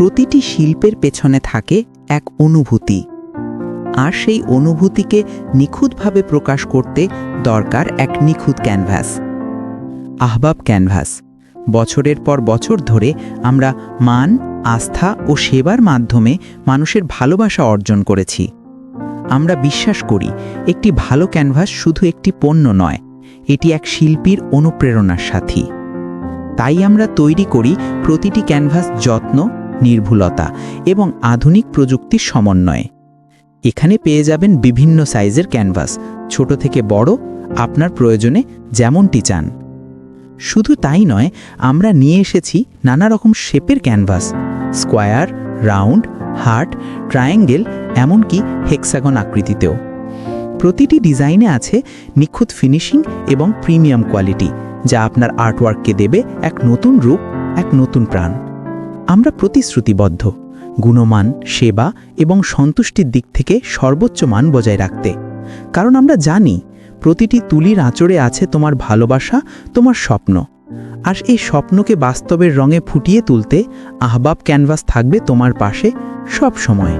প্রতিটি শিল্পের পেছনে থাকে এক অনুভূতি, আর সেই অনুভূতিকে নিখুঁতভাবে প্রকাশ করতে দরকার এক নিখুঁত ক্যানভাস। আহবাব ক্যানভাস। বছরের পর বছর ধরে আমরা মান, আস্থা ও সেবার মাধ্যমে মানুষের ভালোবাসা অর্জন করেছি। আমরা বিশ্বাস করি একটি ভালো ক্যানভাস শুধু একটি পণ্য নয়, এটি এক শিল্পীর অনুপ্রেরণার সাথী। তাই আমরা তৈরি করি প্রতিটি ক্যানভাস যত্ন, নির্ভুলতা এবং আধুনিক প্রযুক্তির সমন্বয়ে। এখানে পেয়ে যাবেন বিভিন্ন সাইজের ক্যানভাস, ছোট থেকে বড়, আপনার প্রয়োজনে যেমনটি চান। শুধু তাই নয়, আমরা নিয়ে এসেছি নানা রকম শেপের canvas, square, round, heart, triangle, এমনকি হেক্সাগন আকৃতিতেও। প্রতিটি ডিজাইনে আছে নিখুঁত ফিনিশিং এবং প্রিমিয়াম কোয়ালিটি, যা আপনার আর্টওয়ার্ককে দেবে এক নতুন রূপ, এক নতুন প্রাণ। আমরা প্রতিশ্রুতিবদ্ধ গুণমান, সেবা এবং সন্তুষ্টির দিক থেকে সর্বোচ্চ মান বজায় রাখতে, কারণ আমরা জানি প্রতিটি তুলির আঁচড়ে আছে তোমার ভালোবাসা, তোমার স্বপ্ন। আর এই স্বপ্নকে বাস্তবের রঙে ফুটিয়ে তুলতে আহবাব ক্যানভাস থাকবে তোমার পাশে সব সময়।